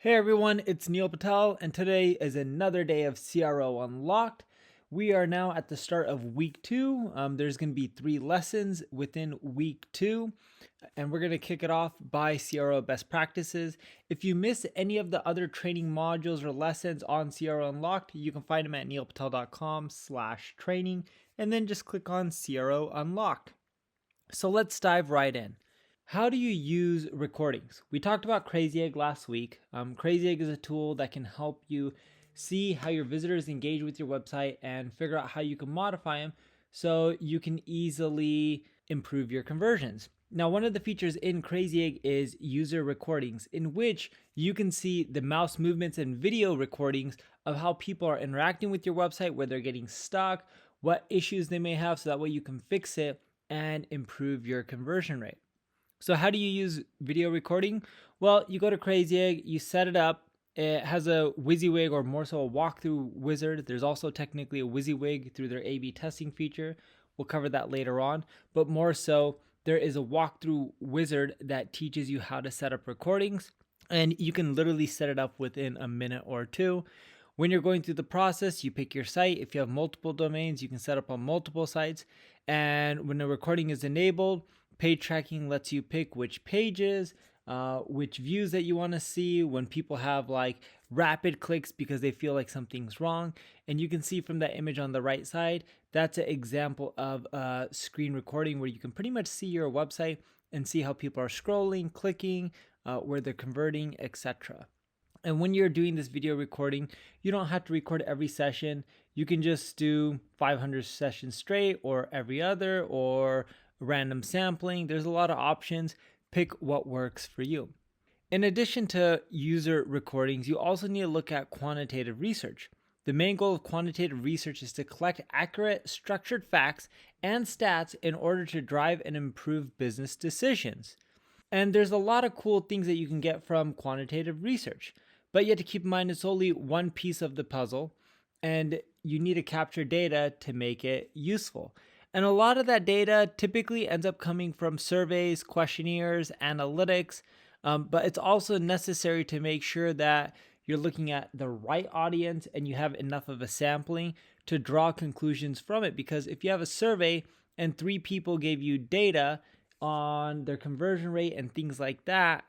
Hey everyone, it's Neil Patel, and today is another day of CRO Unlocked. We are now at the start of week 2. There's going to be 3 lessons within week 2, and we're going to kick it off by CRO best practices. If you miss any of the other training modules or lessons on CRO Unlocked, you can find them at neilpatel.com/training, and then just click on CRO Unlocked. So let's dive right in. How do you use recordings? We talked about Crazy Egg last week. Crazy Egg is a tool that can help you see how your visitors engage with your website and figure out how you can modify them so you can easily improve your conversions. Now, one of the features in Crazy Egg is user recordings, in which you can see the mouse movements and video recordings of how people are interacting with your website, where they're getting stuck, what issues they may have, so that way you can fix it and improve your conversion rate. So how do you use video recording? Well, you go to Crazy Egg, you set it up. It has a WYSIWYG, or more so a walkthrough wizard. There's also technically a WYSIWYG through their A/B testing feature. We'll cover that later on. But more so, there is a walkthrough wizard that teaches you how to set up recordings. And you can literally set it up within a minute or two. When you're going through the process, you pick your site. If you have multiple domains, you can set up on multiple sites. And when the recording is enabled, page tracking lets you pick which pages, which views that you want to see when people have like rapid clicks because they feel like something's wrong. And you can see from that image on the right side, that's an example of a screen recording where you can pretty much see your website and see how people are scrolling, clicking, where they're converting, etc. And when you're doing this video recording, you don't have to record every session. You can just do 500 sessions straight, or every other, or random sampling. There's a lot of options. Pick what works for you. In addition to user recordings, you also need to look at quantitative research. The main goal of quantitative research is to collect accurate, structured facts and stats in order to drive and improve business decisions. And there's a lot of cool things that you can get from quantitative research. But you have to keep in mind it's only one piece of the puzzle, and you need to capture data to make it useful. And a lot of that data typically ends up coming from surveys, questionnaires, analytics, but it's also necessary to make sure that you're looking at the right audience and you have enough of a sampling to draw conclusions from it. Because if you have a survey and 3 people gave you data on their conversion rate and things like that,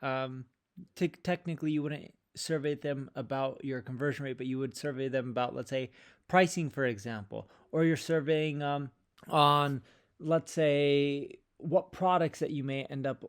technically you wouldn't survey them about your conversion rate, but you would survey them about, let's say, pricing, for example, or you're surveying on, let's say, what products that you may end up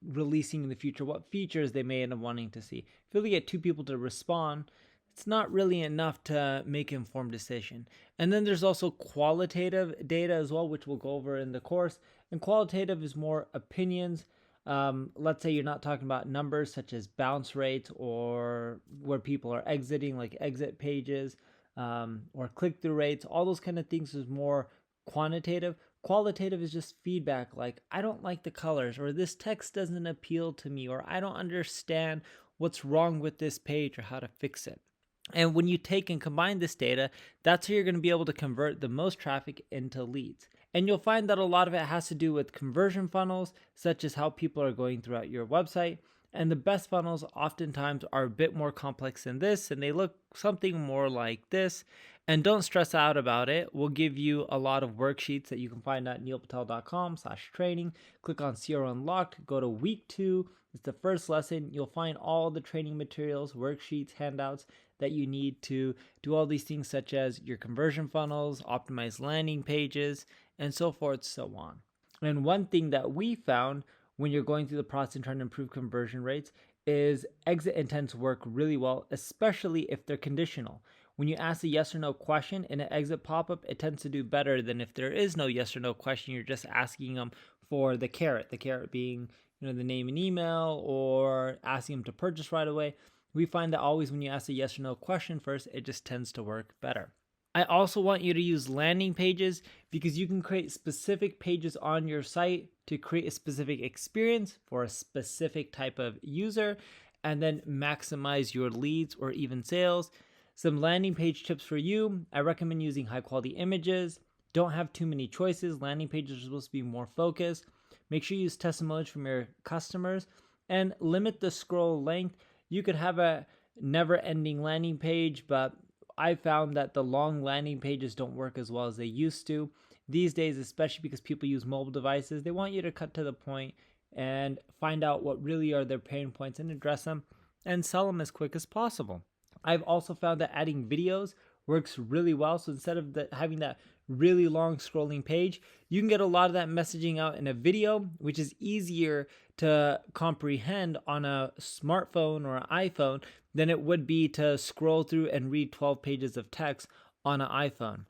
releasing in the future, what features they may end up wanting to see. If you only get 2 people to respond, it's not really enough to make an informed decision. And then there's also qualitative data as well, which we'll go over in the course. And qualitative is more opinions. Let's say you're not talking about numbers such as bounce rates or where people are exiting, like exit pages, or click-through rates. All those kind of things is more quantitative. Qualitative is just feedback, like, I don't like the colors, or this text doesn't appeal to me, or I don't understand what's wrong with this page or how to fix it. And when you take and combine this data, that's how you're going to be able to convert the most traffic into leads. And you'll find that a lot of it has to do with conversion funnels, such as how people are going throughout your website. And the best funnels oftentimes are a bit more complex than this, and they look something more like this. And don't stress out about it. We'll give you a lot of worksheets that you can find at neilpatel.com/training. Click on CRO Unlocked, go to week 2. It's the first lesson. You'll find all the training materials, worksheets, handouts that you need to do all these things, such as your conversion funnels, optimize landing pages, and so forth, so on. And one thing that we found when you're going through the process and trying to improve conversion rates is exit intents work really well, especially if they're conditional. When you ask a yes or no question in an exit pop-up, it tends to do better than if there is no yes or no question. You're just asking them for the carrot being, the name and email, or asking them to purchase right away. We find that always when you ask a yes or no question first, it just tends to work better. I also want you to use landing pages, because you can create specific pages on your site to create a specific experience for a specific type of user, and then maximize your leads or even sales. Some landing page tips for you: I recommend using high quality images. Don't have too many choices. Landing pages are supposed to be more focused. Make sure you use testimonials from your customers, and limit the scroll length. You could have a never-ending landing page, but I found that the long landing pages don't work as well as they used to. These days, especially because people use mobile devices, they want you to cut to the point and find out what really are their pain points and address them and sell them as quick as possible. I've also found that adding videos works really well. So instead of having that really long scrolling page, you can get a lot of that messaging out in a video, which is easier to comprehend on a smartphone or an iPhone than it would be to scroll through and read 12 pages of text on an iPhone.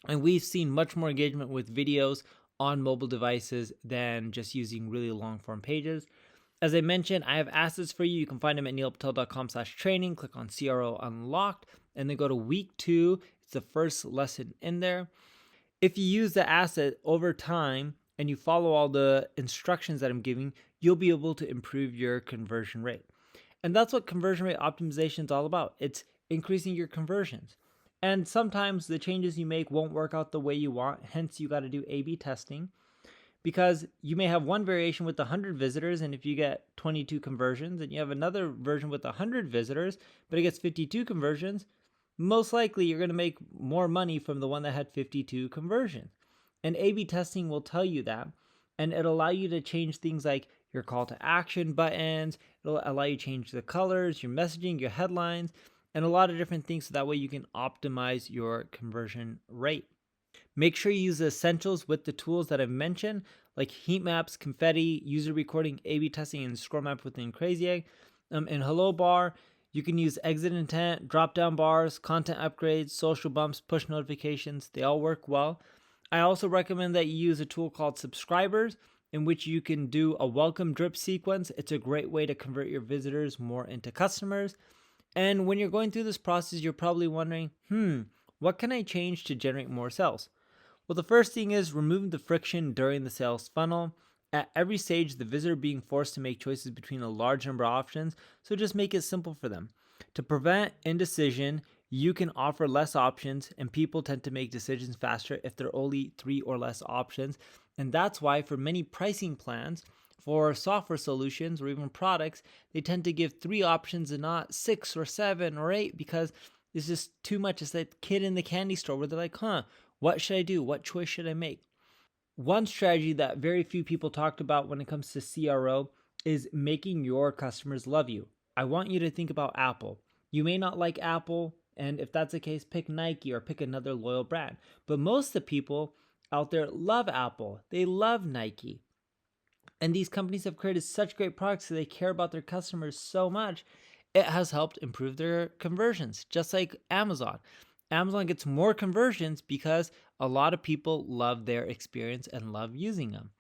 And we've seen much more engagement with videos on mobile devices than just using really long form pages. As I mentioned, I have assets for you. You can find them at neilpatel.com/training. Click on CRO Unlocked and then go to week 2. It's the first lesson in there. If you use the asset over time and you follow all the instructions that I'm giving, you'll be able to improve your conversion rate. And that's what conversion rate optimization is all about. It's increasing your conversions. And sometimes the changes you make won't work out the way you want. Hence, you got to do A/B testing, because you may have one variation with 100 visitors, and if you get 22 conversions, and you have another version with 100 visitors, but it gets 52 conversions, most likely you're going to make more money from the one that had 52 conversions. And A/B testing will tell you that, and it'll allow you to change things like your call to action buttons. It'll allow you to change the colors, your messaging, your headlines, and a lot of different things, so that way you can optimize your conversion rate. Make sure you use the essentials with the tools that I've mentioned, like heat maps, confetti, user recording, A/B testing, and scroll map within Crazy Egg. In Hello Bar, you can use exit intent, drop-down bars, content upgrades, social bumps, push notifications. They all work well. I also recommend that you use a tool called Subscribers, in which you can do a welcome drip sequence. It's a great way to convert your visitors more into customers. And when you're going through this process, you're probably wondering, what can I change to generate more sales? Well, the first thing is removing the friction during the sales funnel. At every stage, the visitor being forced to make choices between a large number of options, so just make it simple for them. To prevent indecision, you can offer less options, and people tend to make decisions faster if there are only 3 or less options. And that's why for many pricing plans, for software solutions or even products, they tend to give 3 options and not 6 or 7 or 8, because it's just too much. It's that kid in the candy store where they're like, what should I do? What choice should I make? One strategy that very few people talked about when it comes to CRO is making your customers love you. I want you to think about Apple. You may not like Apple, and if that's the case, pick Nike or pick another loyal brand. But most of the people out there love Apple. They love Nike. And these companies have created such great products, so they care about their customers so much. It has helped improve their conversions, just like Amazon. Amazon gets more conversions because a lot of people love their experience and love using them.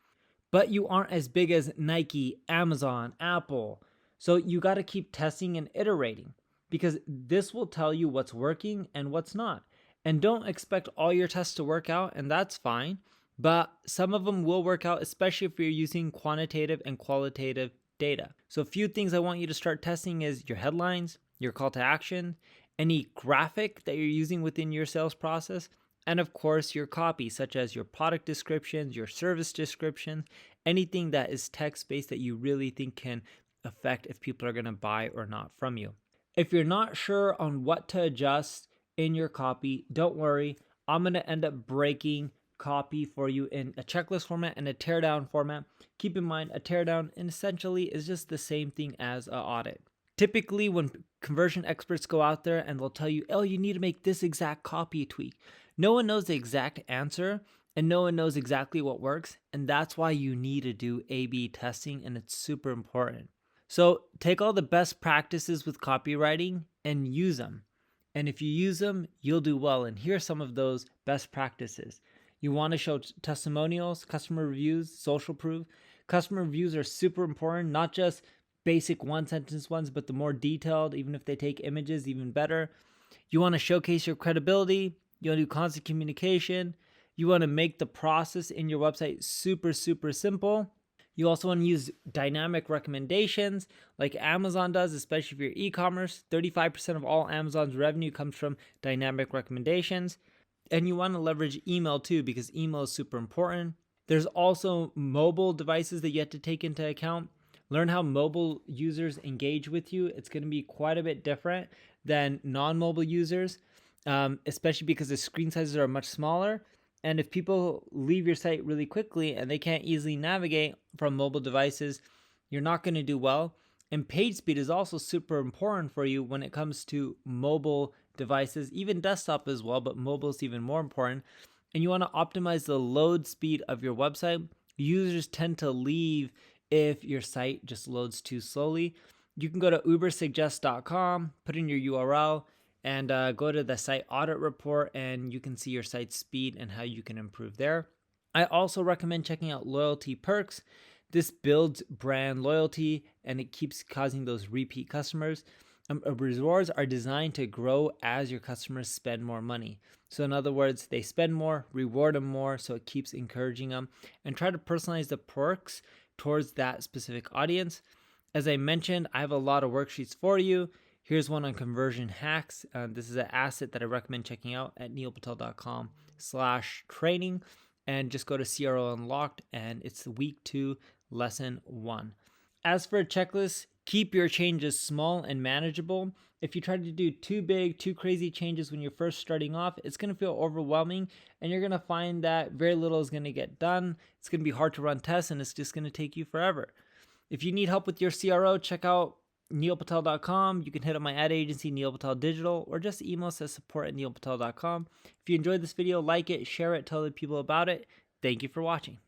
But you aren't as big as Nike, Amazon, Apple. So you got to keep testing and iterating, because this will tell you what's working and what's not. And don't expect all your tests to work out, and that's fine. But some of them will work out, especially if you're using quantitative and qualitative data. So a few things I want you to start testing is your headlines, your call to action, any graphic that you're using within your sales process, and of course your copy, such as your product descriptions, your service descriptions, anything that is text-based that you really think can affect if people are going to buy or not from you. If you're not sure on what to adjust in your copy, don't worry. I'm going to end up breaking copy for you in a checklist format and a teardown format. Keep in mind, a teardown essentially is just the same thing as an audit. Typically, when conversion experts go out there and they'll tell you, oh, you need to make this exact copy tweak, no one knows the exact answer and no one knows exactly what works. And that's why you need to do A/B testing, and it's super important. So take all the best practices with copywriting and use them. And if you use them, you'll do well. And here are some of those best practices. You want to show testimonials, customer reviews, social proof. Customer reviews are super important, not just basic one-sentence ones, but the more detailed, even if they take images, even better. You want to showcase your credibility. You want to do constant communication. You want to make the process in your website super, super simple. You also want to use dynamic recommendations like Amazon does, especially if you're e-commerce. 35% of all Amazon's revenue comes from dynamic recommendations. And you want to leverage email too, because email is super important. There's also mobile devices that you have to take into account. Learn how mobile users engage with you. It's going to be quite a bit different than non-mobile users, especially because the screen sizes are much smaller. And if people leave your site really quickly and they can't easily navigate from mobile devices, you're not going to do well. And page speed is also super important for you when it comes to mobile devices, even desktop as well, but mobile is even more important. And you want to optimize the load speed of your website. Users tend to leave if your site just loads too slowly. You can go to ubersuggest.com, put in your URL, and go to the site audit report, and you can see your site's speed and how you can improve there. I also recommend checking out loyalty perks. This builds brand loyalty and it keeps causing those repeat customers. Rewards are designed to grow as your customers spend more money. So in other words, they spend more, reward them more, so it keeps encouraging them, and try to personalize the perks towards that specific audience. As I mentioned, I have a lot of worksheets for you. Here's one on conversion hacks. This is an asset that I recommend checking out at neilpatel.com/training, and just go to CRO Unlocked, and it's week 2, lesson 1. As for a checklist, keep your changes small and manageable. If you try to do too big, too crazy changes when you're first starting off, it's going to feel overwhelming, and you're going to find that very little is going to get done. It's going to be hard to run tests, and it's just going to take you forever. If you need help with your CRO, check out neilpatel.com. You can hit up my ad agency, Neil Patel Digital, or just email us at support@neilpatel.com. If you enjoyed this video, like it, share it, tell other people about it. Thank you for watching.